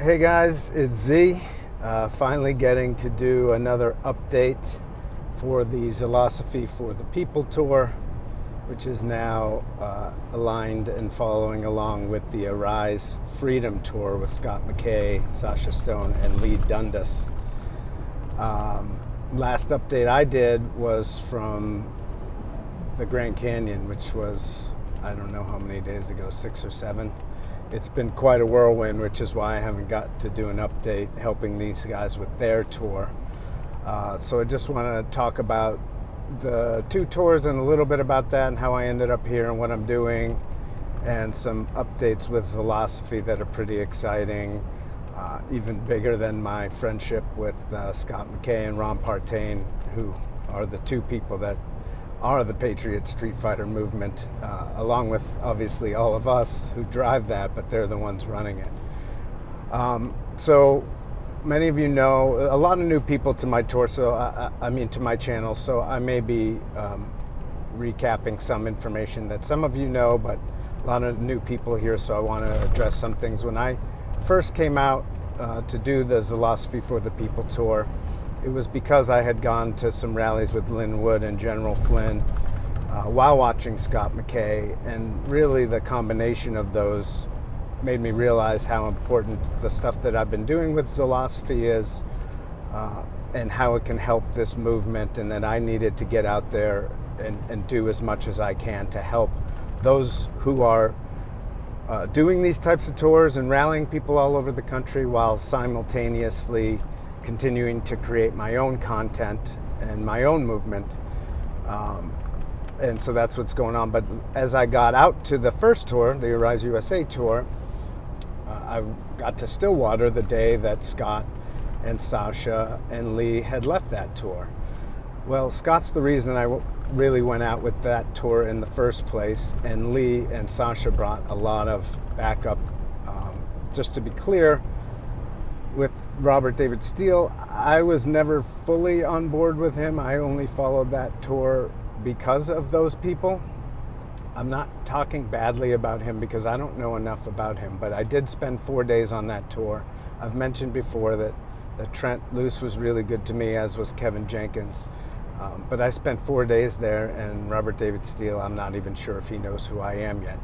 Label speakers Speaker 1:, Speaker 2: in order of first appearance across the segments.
Speaker 1: Hey guys, it's Z. Finally getting to do another update for the Zilosophy for the People tour, which is now aligned and following along with the Arize Freedom tour with Scott McKay, Sacha and Leigh Dundas. Last update I did was from the Grand Canyon, which was, I don't know how many days ago, 6 or 7. It's been quite a whirlwind, which is why I haven't got to do an update helping these guys with their tour. So I just want to talk about the 2 tours and a little bit about that and how I ended up here and what I'm doing, and some updates with Zilosophy that are pretty exciting, even bigger than my friendship with Scott McKay and Ron Partain, who are the 2 people that are the Patriot Streetfighter movement, along with obviously all of us who drive that, but they're the ones running it. So many of you know, a lot of new people to my tour, so I mean to my channel, so I may be recapping some information that some of you know, but a lot of new people here, so I want to address some things. When I first came out to do the Zilosophy for the People tour, it was because I had gone to some rallies with Lynn Wood and General Flynn while watching Scott McKay, and really the combination of those made me realize how important the stuff that I've been doing with Zilosophy is, and how it can help this movement, and that I needed to get out there and do as much as I can to help those who are doing these types of tours and rallying people all over the country, while simultaneously continuing to create my own content and my own movement. And so that's what's going on. But as I got out to the first tour, the Arize USA tour, I got to Stillwater the day that Scott and Sacha and Leigh had left that tour. Well, Scott's the reason I really went out with that tour in the first place, and Leigh and Sacha brought a lot of backup. Just to be clear, with Robert David Steele, I was never fully on board with him. I only followed that tour because of those people. I'm not talking badly about him because I don't know enough about him, but I did spend 4 days on that tour. I've mentioned before that Trent Luce was really good to me, as was Kevin Jenkins. But I spent 4 days there, and Robert David Steele, I'm not even sure if he knows who I am yet.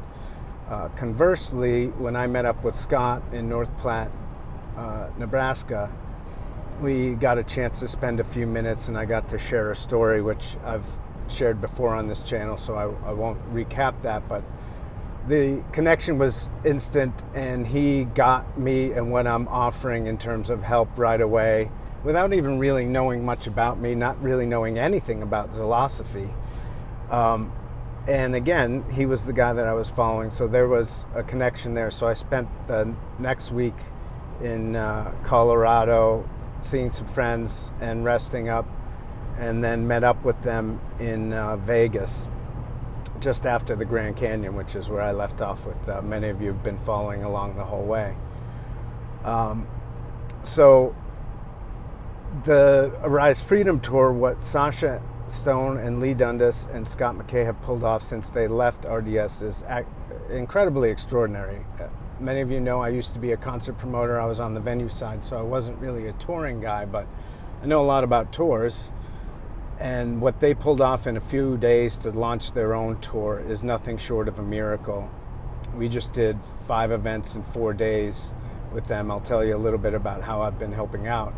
Speaker 1: Conversely, when I met up with Scott in North Platte, Nebraska, we got a chance to spend a few minutes, and I got to share a story which I've shared before on this channel, so I won't recap that, but the connection was instant, and he got me and what I'm offering in terms of help right away, without even really knowing much about me, not really knowing anything about Zilosophy. And again, he was the guy that I was following, so there was a connection there. So I spent the next week in Colorado seeing some friends and resting up, and then met up with them in Vegas just after the Grand Canyon, which is where I left off with many of you have been following along the whole way. So the Arize Freedom Tour, what Sacha Stone and Leigh Dundas and Scott McKay have pulled off since they left RDS is incredibly extraordinary. Many of you know I used to be a concert promoter. I was on the venue side, so I wasn't really a touring guy, but I know a lot about tours. And what they pulled off in a few days to launch their own tour is nothing short of a miracle. We just did 5 events in 4 days with them. I'll tell you a little bit about how I've been helping out.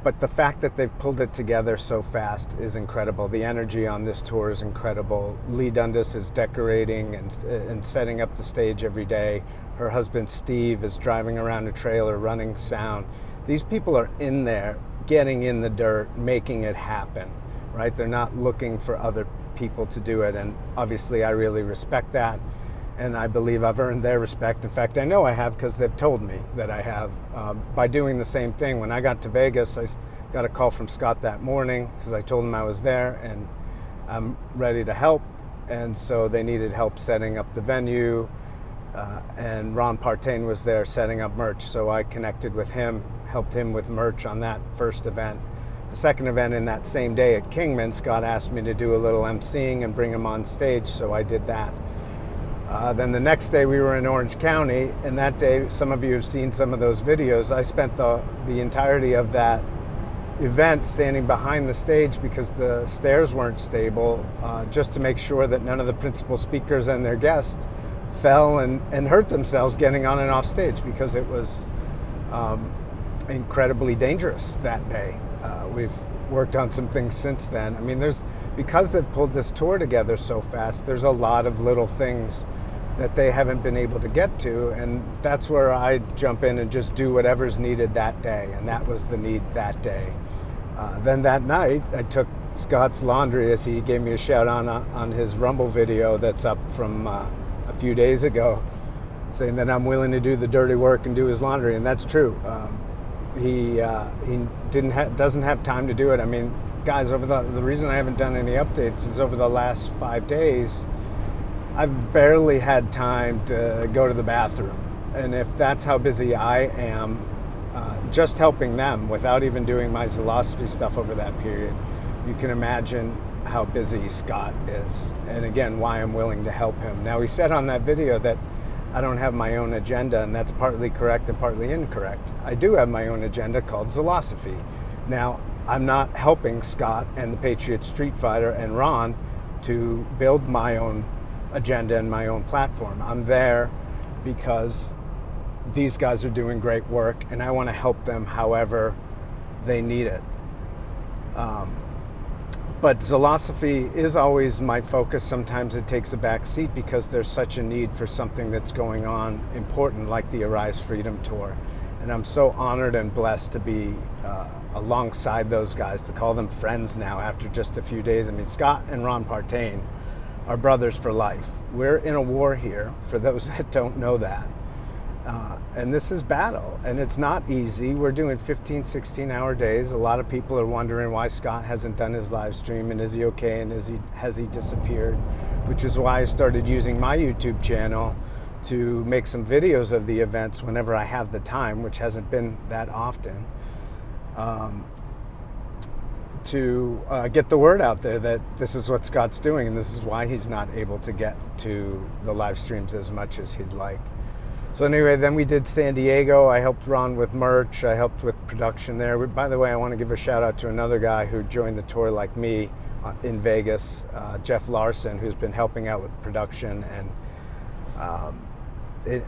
Speaker 1: But the fact that they've pulled it together so fast is incredible. The energy on this tour is incredible. Leigh Dundas is decorating and setting up the stage every day. Her husband Steve is driving around a trailer, running sound. These people are in there, getting in the dirt, making it happen, right? They're not looking for other people to do it, and obviously I really respect that, and I believe I've earned their respect. In fact, I know I have, because they've told me that I have, by doing the same thing. When I got to Vegas, I got a call from Scott that morning because I told him I was there and I'm ready to help, and so they needed help setting up the venue, and Ron Partain was there setting up merch, so I connected with him, helped him with merch on that first event. The second event in that same day at Kingman, Scott asked me to do a little emceeing and bring him on stage, so I did that. Then the next day we were in Orange County, and that day, some of you have seen some of those videos. I spent the entirety of that event standing behind the stage because the stairs weren't stable, just to make sure that none of the principal speakers and their guests fell and hurt themselves getting on and off stage, because it was incredibly dangerous that day. We've worked on some things since then. I mean, because they've pulled this tour together so fast, there's a lot of little things that they haven't been able to get to, and that's where I jump in and just do whatever's needed that day, and that was the need that day. Then that night, I took Scott's laundry, as he gave me a shout on his Rumble video that's up from a few days ago, saying that I'm willing to do the dirty work and do his laundry, and that's true. He doesn't have time to do it. I mean, guys, the reason I haven't done any updates is over the last 5 days, I've barely had time to go to the bathroom. And if that's how busy I am, just helping them without even doing my Zilosophy stuff over that period, you can imagine how busy Scott is. And again, why I'm willing to help him. Now, he said on that video that I don't have my own agenda, and that's partly correct and partly incorrect. I do have my own agenda called Zilosophy. Now, I'm not helping Scott and the Patriot, Streetfighter, and Ron to build my own agenda and my own platform. I'm there because these guys are doing great work, and I want to help them however they need it. But Zilosophy is always my focus. Sometimes it takes a back seat because there's such a need for something that's going on important, like the Arize Freedom Tour. And I'm so honored and blessed to be alongside those guys, to call them friends now after just a few days. I mean, Scott and Ron Partain are brothers for life. We're in a war here, for those that don't know that. And this is battle, and it's not easy. We're doing 15, 16-hour days. A lot of people are wondering why Scott hasn't done his live stream, and is he okay, and has he disappeared? Which is why I started using my YouTube channel to make some videos of the events whenever I have the time, which hasn't been that often, to get the word out there that this is what Scott's doing, and this is why he's not able to get to the live streams as much as he'd like. So anyway, then we did San Diego. I helped Ron with merch. I helped with production there. By the way, I want to give a shout out to another guy who joined the tour like me in Vegas, Jeff Larson, who's been helping out with production and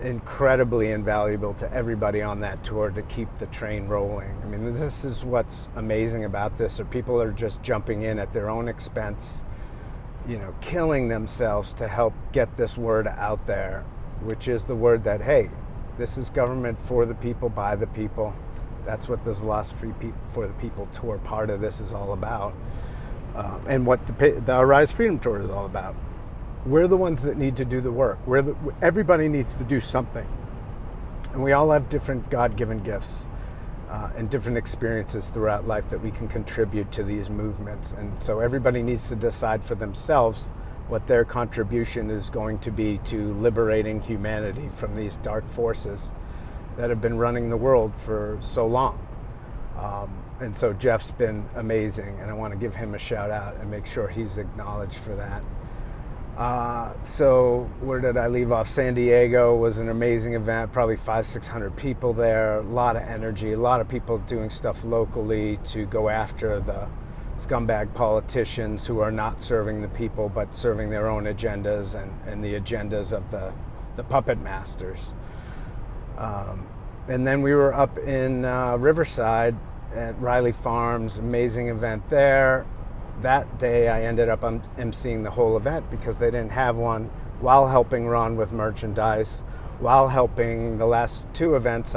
Speaker 1: incredibly invaluable to everybody on that tour to keep the train rolling. I mean, this is what's amazing about this, or people are just jumping in at their own expense, killing themselves to help get this word out there, which is the word that, hey, this is government for the people, by the people. That's what the Zilosophy for the People tour, part of this, is all about. And what the Arize Freedom Tour is all about. We're the ones that need to do the work. Everybody needs to do something. And we all have different God-given gifts and different experiences throughout life that we can contribute to these movements. And so everybody needs to decide for themselves what their contribution is going to be to liberating humanity from these dark forces that have been running the world for so long. And so Jeff's been amazing, and I want to give him a shout out and make sure he's acknowledged for that. So where did I leave off? San Diego was an amazing event, probably 500-600 people there, a lot of energy, a lot of people doing stuff locally to go after the scumbag politicians who are not serving the people but serving their own agendas and the agendas of the puppet masters. And then we were up in Riverside at Riley Farms, amazing event there. That day I ended up emceeing the whole event because they didn't have one, while helping Ron with merchandise, while helping the last 2 events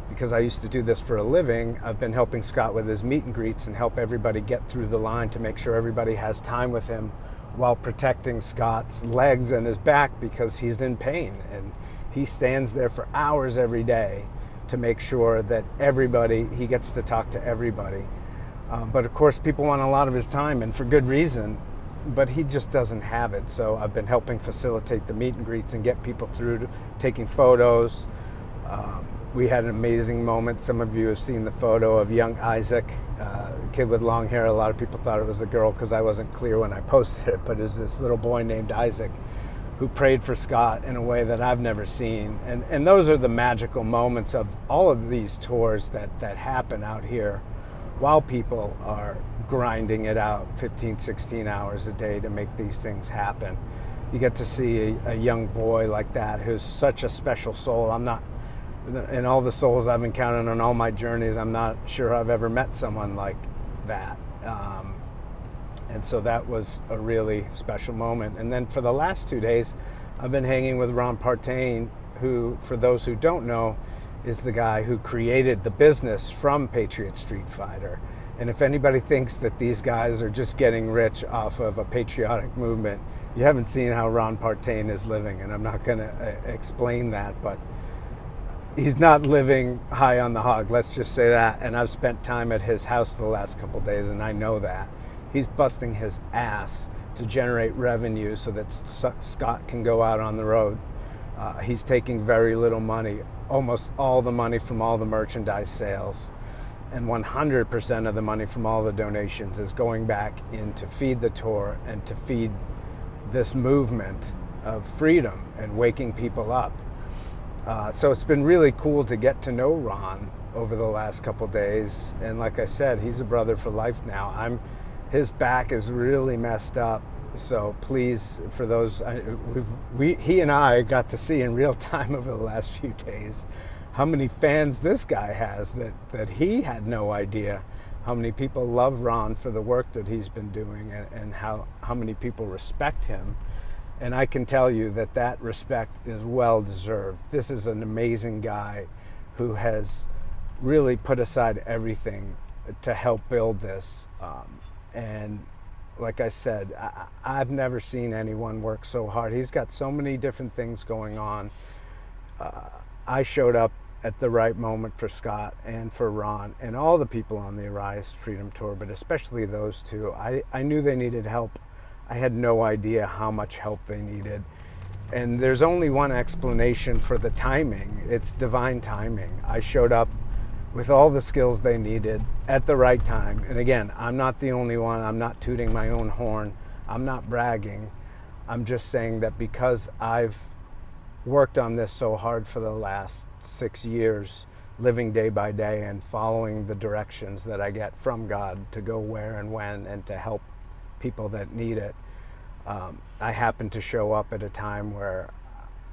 Speaker 1: because I used to do this for a living, I've been helping Scott with his meet and greets and help everybody get through the line to make sure everybody has time with him while protecting Scott's legs and his back because he's in pain. And he stands there for hours every day to make sure that he gets to talk to everybody. But of course, people want a lot of his time, and for good reason, but he just doesn't have it. So I've been helping facilitate the meet and greets and get people through to taking photos. We had an amazing moment. Some of you have seen the photo of young Isaac, the kid with long hair. A lot of people thought it was a girl because I wasn't clear when I posted it, but it was this little boy named Isaac who prayed for Scott in a way that I've never seen. And those are the magical moments of all of these tours that happen out here while people are grinding it out 15, 16 hours a day to make these things happen. You get to see a young boy like that who's such a special soul. I'm not, in all the souls I've encountered on all my journeys, I'm not sure I've ever met someone like that. And so that was a really special moment. And then for the last 2 days, I've been hanging with Ron Partain, who, for those who don't know, is the guy who created the business from Patriot Streetfighter. And if anybody thinks that these guys are just getting rich off of a patriotic movement, you haven't seen how Ron Partain is living. And I'm not going to explain that, but he's not living high on the hog, let's just say that. And I've spent time at his house the last couple of days, and I know that. He's busting his ass to generate revenue so that Scott can go out on the road. He's taking very little money, almost all the money from all the merchandise sales, and 100% of the money from all the donations is going back in to feed the tour and to feed this movement of freedom and waking people up. So it's been really cool to get to know Ron over the last couple days. And like I said, he's a brother for life now. His back is really messed up. So please, for those, he and I got to see in real time over the last few days how many fans this guy has that he had no idea. How many people love Ron for the work that he's been doing, and how many people respect him. And I can tell you that respect is well deserved. This is an amazing guy who has really put aside everything to help build this. And like I said, I've never seen anyone work so hard. He's got so many different things going on. I showed up at the right moment for Scott and for Ron and all the people on the Arize Freedom Tour, but especially those two. I knew they needed help. I had no idea how much help they needed. And there's only one explanation for the timing. It's divine timing. I showed up with all the skills they needed at the right time. And again, I'm not the only one. I'm not tooting my own horn. I'm not bragging. I'm just saying that because I've worked on this so hard for the last 6 years, living day by day and following the directions that I get from God to go where and when and to help people that need it. I happen to show up at a time where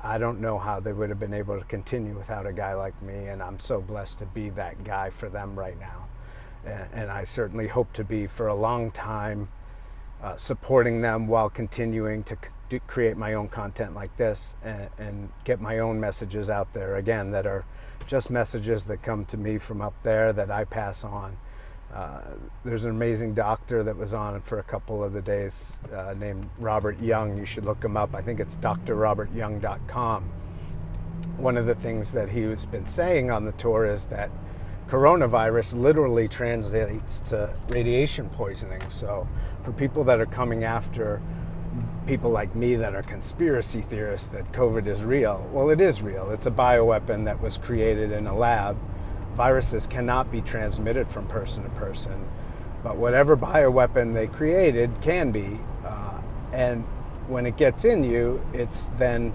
Speaker 1: I don't know how they would have been able to continue without a guy like me, and I'm so blessed to be that guy for them right now. And I certainly hope to be for a long time, supporting them while continuing to create my own content like this and get my own messages out there, again, that are just messages that come to me from up there that I pass on. There's an amazing doctor that was on for a couple of the days named Robert Young. You should look him up. I think it's drrobertyoung.com. One of the things that he's been saying on the tour is that coronavirus literally translates to radiation poisoning. So for people that are coming after people like me that are conspiracy theorists that COVID is real, well, it is real. It's a bioweapon that was created in a lab. Viruses cannot be transmitted from person to person, but whatever bioweapon they created can be. And when it gets in you, it's then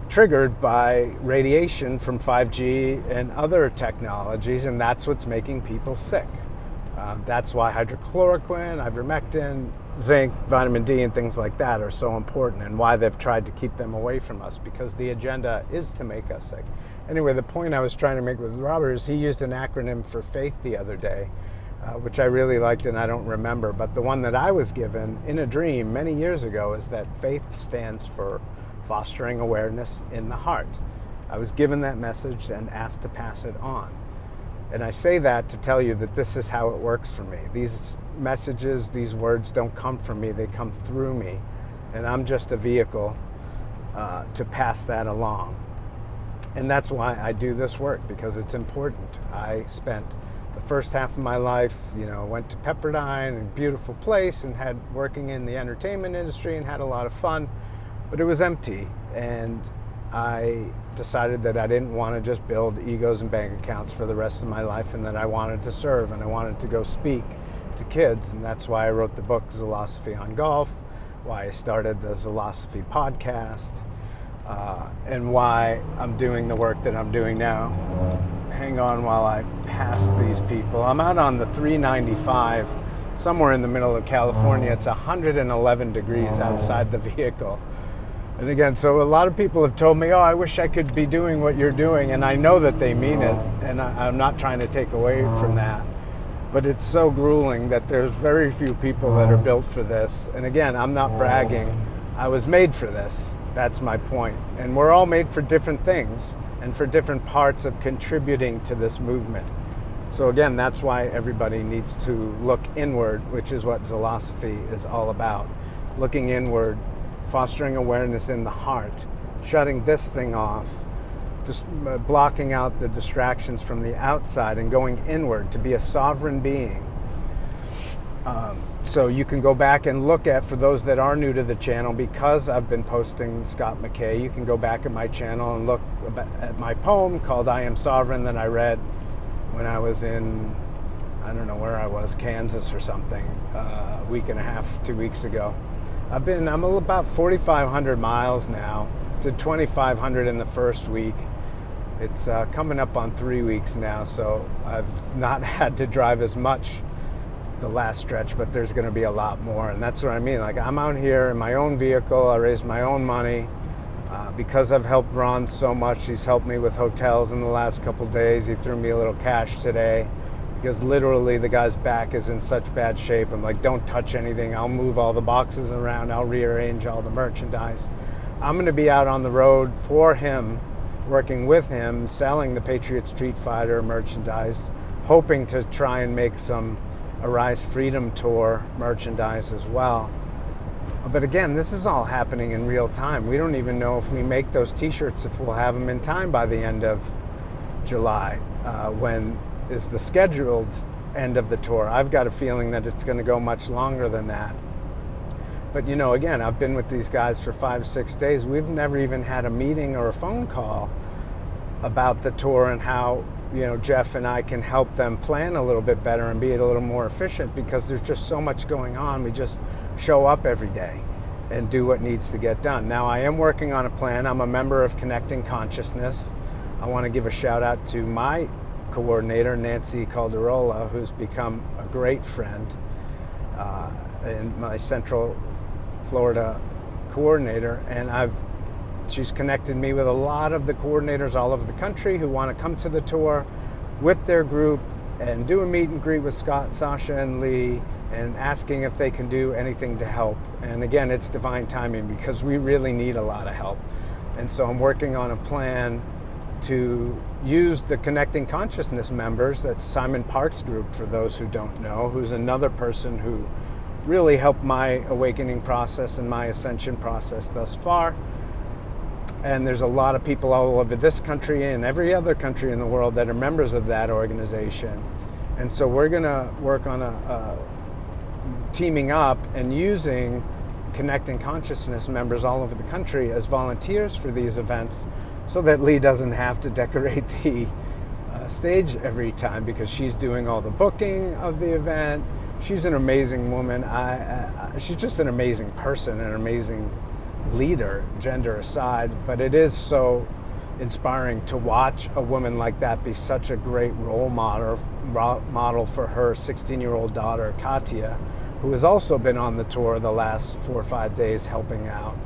Speaker 1: triggered by radiation from 5G and other technologies, and that's what's making people sick. That's why hydrochloroquine, ivermectin, zinc, vitamin D, and things like that are so important, and why they've tried to keep them away from us, because the agenda is to make us sick. Anyway, the point I was trying to make with Robert is he used an acronym for faith the other day, which I really liked and I don't remember, but the one that I was given in a dream many years ago is that faith stands for fostering awareness in the heart. I was given that message and asked to pass it on. And I say that to tell you that this is how it works for me. These messages, these words don't come from me, they come through me. And I'm just a vehicle to pass that along. And that's why I do this work, because it's important. I spent the first half of my life, went to Pepperdine, a beautiful place, and had working in the entertainment industry and had a lot of fun, but it was empty. And I decided that I didn't want to just build egos and bank accounts for the rest of my life, and that I wanted to serve and I wanted to go speak to kids. And that's why I wrote the book Zilosophy on Golf, why I started the Zilosophy podcast, and why I'm doing the work that I'm doing now. Hang on while I pass these people. I'm out on the 395, somewhere in the middle of California. It's 111 degrees outside the vehicle. And again, so a lot of people have told me, oh, I wish I could be doing what you're doing. And I know that they mean it, and I'm not trying to take away from that. But it's so grueling that there's very few people that are built for this. And again, I'm not bragging. I was made for this. That's my point. And we're all made for different things and for different parts of contributing to this movement. So again, that's why everybody needs to look inward, which is what Zilosophy is all about. Looking inward, fostering awareness in the heart, shutting this thing off, just blocking out the distractions from the outside and going inward to be a sovereign being. So you can go back and look at, for those that are new to the channel, because I've been posting Scott McKay, you can go back at my channel and look at my poem called I Am Sovereign that I read when I was in, I don't know where I was, Kansas or something, a week and a half, 2 weeks ago. I'm about 4,500 miles now, did 2,500 in the first week. It's coming up on 3 weeks now, so I've not had to drive as much the last stretch, but there's going to be a lot more. And that's what I mean. Like, I'm out here in my own vehicle. I raised my own money because I've helped Ron so much. He's helped me with hotels in the last couple days. He threw me a little cash today because literally the guy's back is in such bad shape. I'm like, don't touch anything. I'll move all the boxes around. I'll rearrange all the merchandise. I'm going to be out on the road for him, working with him, selling the Patriot Streetfighter merchandise, hoping to try and make some Arize Freedom Tour merchandise as well. But again, this is all happening in real time. We don't even know if we make those t-shirts, if we'll have them in time by the end of July, when is the scheduled end of the tour. I've got a feeling that it's going to go much longer than that. But you know, again, I've been with these guys for 5-6 days. We've never even had a meeting or a phone call about the tour and how, you know, Jeff and I can help them plan a little bit better and be a little more efficient, because there's just so much going on. We just show up every day and do what needs to get done. Now, I am working on a plan. I'm a member of Connecting Consciousness. I want to give a shout out to my coordinator, Nancy Calderola, who's become a great friend, and my Central Florida coordinator. And she's connected me with a lot of the coordinators all over the country who want to come to the tour with their group and do a meet and greet with Scott, Sacha, and Leigh, and asking if they can do anything to help. And again, it's divine timing because we really need a lot of help. And so I'm working on a plan to use the Connecting Consciousness members. That's Simon Park's group, for those who don't know, who's another person who really helped my awakening process and my ascension process thus far. And there's a lot of people all over this country and every other country in the world that are members of that organization. And so we're going to work on teaming up and using Connecting Consciousness members all over the country as volunteers for these events, so that Leigh doesn't have to decorate the stage every time, because she's doing all the booking of the event. She's an amazing woman. She's just an amazing person, an amazing leader, gender aside. But it is so inspiring to watch a woman like that be such a great role model for her 16-year-old daughter, Katya, who has also been on the tour the last 4 or 5 days helping out.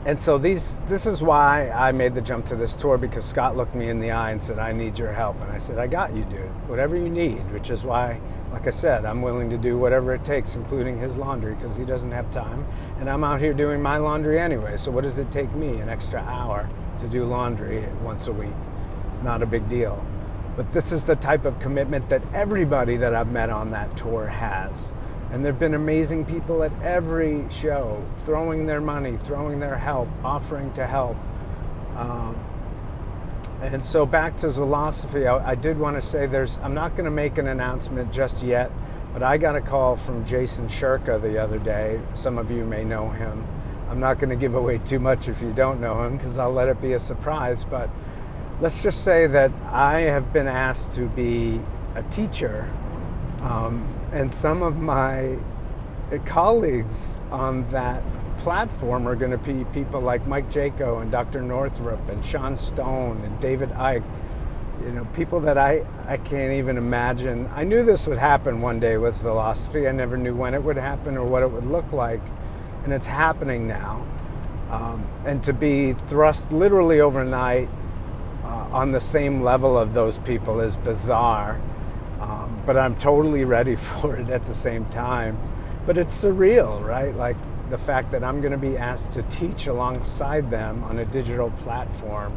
Speaker 1: And so this is why I made the jump to this tour, because Scott looked me in the eye and said, I need your help. And I said, I got you, dude. Whatever you need, which is why, like I said, I'm willing to do whatever it takes, including his laundry, because he doesn't have time. And I'm out here doing my laundry anyway. So what does it take me? An extra hour to do laundry once a week. Not a big deal. But this is the type of commitment that everybody that I've met on that tour has. And there have been amazing people at every show, throwing their money, throwing their help, offering to help. And so back to Zilosophy, I did want to say I'm not going to make an announcement just yet, but I got a call from Jason Shurka the other day. Some of you may know him. I'm not going to give away too much if you don't know him, because I'll let it be a surprise. But let's just say that I have been asked to be a teacher. And some of my colleagues on that platform are going to be people like Mike Jaco and Dr. Northrup and Sean Stone and David Icke. People that I can't even imagine. I knew this would happen one day with Zilosophy. I never knew when it would happen or what it would look like. And it's happening now. And to be thrust literally overnight on the same level of those people is bizarre. But I'm totally ready for it at the same time. But it's surreal, right? Like the fact that I'm going to be asked to teach alongside them on a digital platform,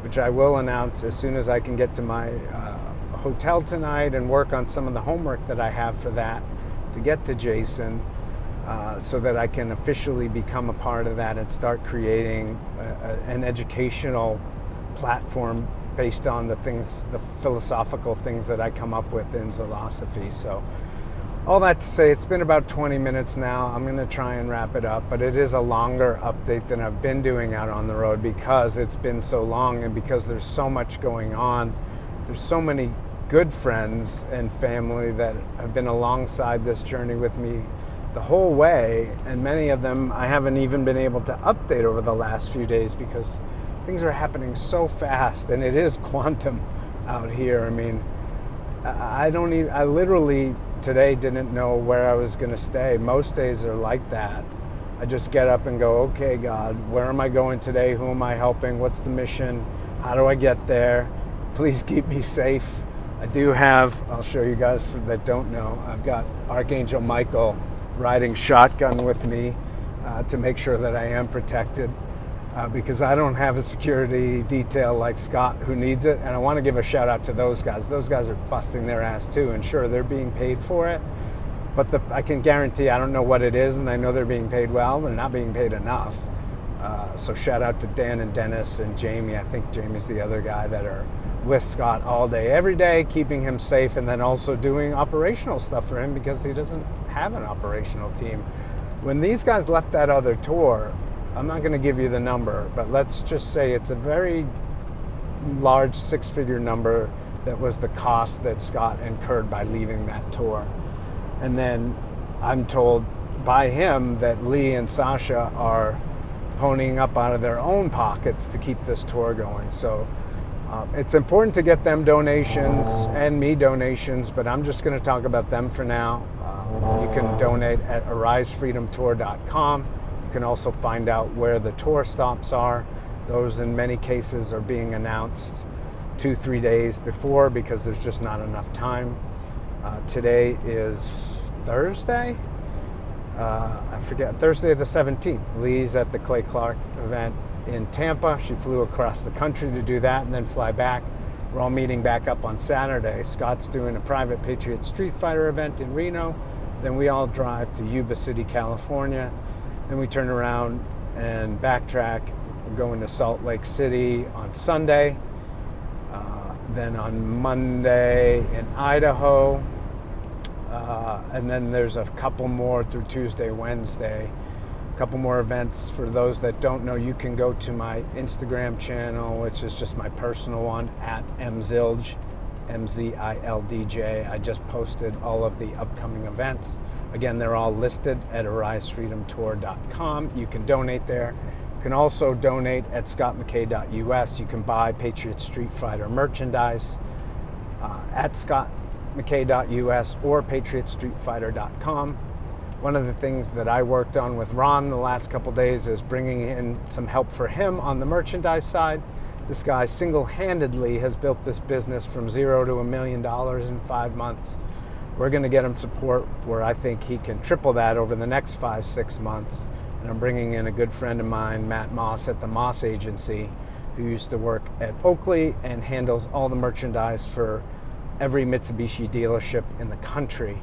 Speaker 1: which I will announce as soon as I can get to my hotel tonight and work on some of the homework that I have for that to get to Jason, so that I can officially become a part of that and start creating an educational platform based on the philosophical things that I come up with in Zilosophy. So all that to say, it's been about 20 minutes now. I'm going to try and wrap it up, but it is a longer update than I've been doing out on the road because it's been so long and because there's so much going on. There's so many good friends and family that have been alongside this journey with me the whole way, and many of them I haven't even been able to update over the last few days because things are happening so fast, and it is quantum out here. I mean, I literally today didn't know where I was going to stay. Most days are like that. I just get up and go, okay, God, where am I going today? Who am I helping? What's the mission? How do I get there? Please keep me safe. I do have, I'll show you guys that don't know, I've got Archangel Michael riding shotgun with me to make sure that I am protected. Because I don't have a security detail like Scott who needs it. And I want to give a shout out to those guys. Those guys are busting their ass too. And sure, they're being paid for it. But I can guarantee, I don't know what it is, and I know they're being paid well. They're not being paid enough. So shout out to Dan and Dennis and Jamie. I think Jamie's the other guy that are with Scott all day, every day, keeping him safe, and then also doing operational stuff for him because he doesn't have an operational team. When these guys left that other tour, I'm not going to give you the number, but let's just say it's a very large six-figure number that was the cost that Scott incurred by leaving that tour. And then I'm told by him that Leigh and Sacha are ponying up out of their own pockets to keep this tour going. So it's important to get them donations and me donations, but I'm just going to talk about them for now. You can donate at arisefreedomtour.com. You can also find out where the tour stops are. Those in many cases are being announced 2-3 days before because there's just not enough time. Today is Thursday? I forget, Thursday the 17th. Leigh's at the Clay Clark event in Tampa. She flew across the country to do that and then fly back. We're all meeting back up on Saturday. Scott's doing a private Patriot Streetfighter event in Reno. Then we all drive to Yuba City, California. Then we turn around and backtrack. We're going to Salt Lake City on Sunday. Then on Monday in Idaho. And then there's a couple more through Tuesday, Wednesday. A couple more events. For those that don't know, you can go to my Instagram channel, which is just my personal one, at mzildj, MZILDJ. I just posted all of the upcoming events. Again, they're all listed at arisefreedomtour.com. You can donate there. You can also donate at scottmckay.us. You can buy Patriot Street Fighter merchandise at scottmckay.us or patriotstreetfighter.com. One of the things that I worked on with Ron the last couple days is bringing in some help for him on the merchandise side. This guy single-handedly has built this business from $0 to $1 million in 5 months. We're going to get him support where I think he can triple that over the next 5-6 months. And I'm bringing in a good friend of mine, Matt Moss at the Moss Agency, who used to work at Oakley and handles all the merchandise for every Mitsubishi dealership in the country.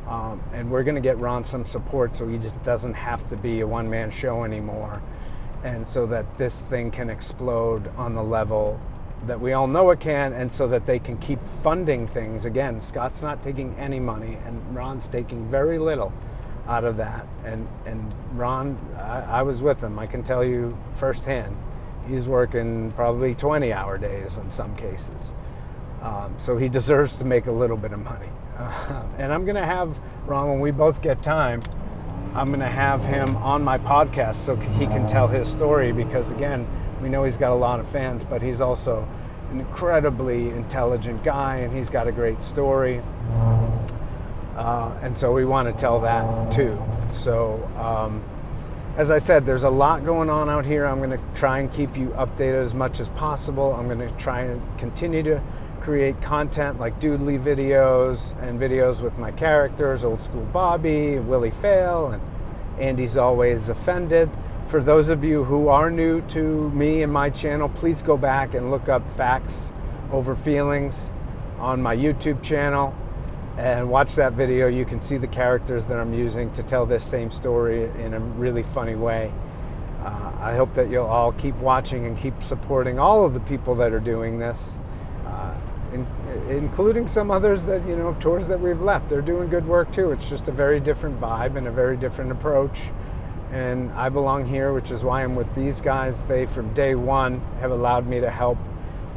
Speaker 1: And we're going to get Ron some support so he just doesn't have to be a one-man show anymore. And so that this thing can explode on the level that we all know it can, and so that they can keep funding things. Again, Scott's not taking any money, and Ron's taking very little out of that. And Ron, I was with him. I can tell you firsthand, he's working probably 20-hour days in some cases. So he deserves to make a little bit of money. And I'm going to have Ron, when we both get time, I'm going to have him on my podcast so he can tell his story, because again, we know he's got a lot of fans, but he's also an incredibly intelligent guy, and he's got a great story. And so we want to tell that too. So as I said, there's a lot going on out here. I'm going to try and keep you updated as much as possible. I'm going to try and continue to create content like doodly videos and videos with my characters, Old School Bobby, Willie Fail, and Andy's Always Offended. For those of you who are new to me and my channel, please go back and look up Facts Over Feelings on my YouTube channel and watch that video. You can see the characters that I'm using to tell this same story in a really funny way. I hope that you'll all keep watching and keep supporting all of the people that are doing this. Including some others that, of tours that we've left. They're doing good work too. It's just a very different vibe and a very different approach. And I belong here, which is why I'm with these guys. They, from day one, have allowed me to help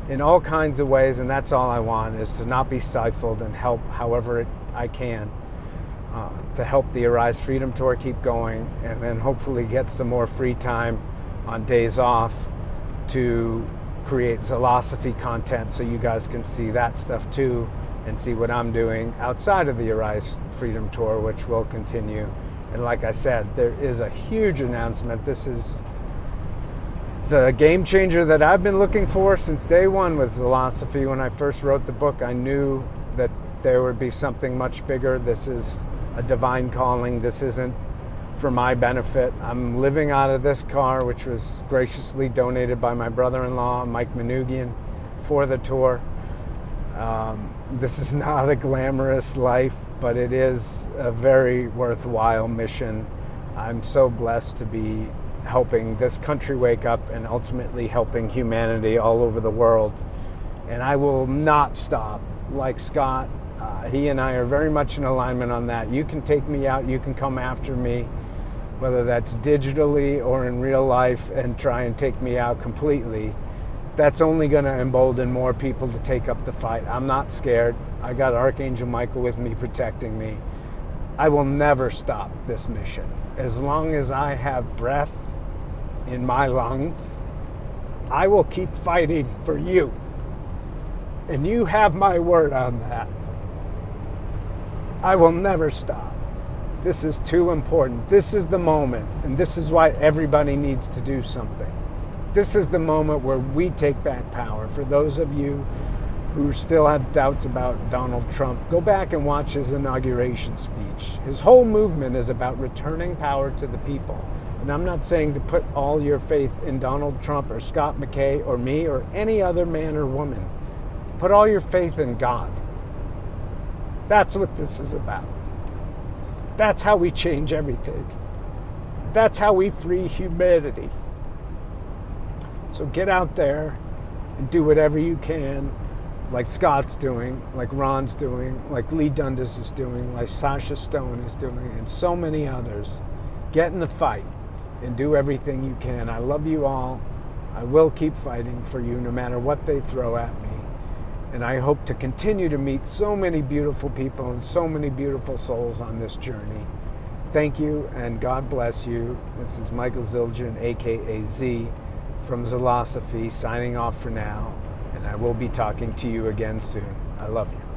Speaker 1: in all kinds of ways, and that's all I want, is to not be stifled and help however I can to help the Arize Freedom Tour keep going, and then hopefully get some more free time on days off to create Zilosophy content so you guys can see that stuff too, and see what I'm doing outside of the Arize Freedom Tour, which will continue. And like I said, there is a huge announcement. This is the game changer that I've been looking for since day one with Zilosophy. When I first wrote the book, I knew that there would be something much bigger. This is a divine calling. This isn't for my benefit. I'm living out of this car, which was graciously donated by my brother-in-law, Mike Manoogian, for the tour. This is not a glamorous life, but it is a very worthwhile mission. I'm so blessed to be helping this country wake up and ultimately helping humanity all over the world. And I will not stop. Like Scott, he and I are very much in alignment on that. You can take me out, you can come after me, whether that's digitally or in real life, and try and take me out completely. That's only going to embolden more people to take up the fight. I'm not scared. I got Archangel Michael with me, protecting me. I will never stop this mission. As long as I have breath in my lungs, I will keep fighting for you. And you have my word on that. I will never stop. This is too important. This is the moment, and this is why everybody needs to do something. This is the moment where we take back power. For those of you who still have doubts about Donald Trump, go back and watch his inauguration speech. His whole movement is about returning power to the people. And I'm not saying to put all your faith in Donald Trump or Scott McKay or me or any other man or woman. Put all your faith in God. That's what this is about. That's how we change everything. That's how we free humanity. So get out there and do whatever you can, like Scott's doing, like Ron's doing, like Leigh Dundas is doing, like Sacha Stone is doing, and so many others. Get in the fight and do everything you can. I love you all. I will keep fighting for you no matter what they throw at me. And I hope to continue to meet so many beautiful people and so many beautiful souls on this journey. Thank you, and God bless you. This is Michael Zildjian, aka Z, from Zilosophy, signing off for now, and I will be talking to you again soon. I love you.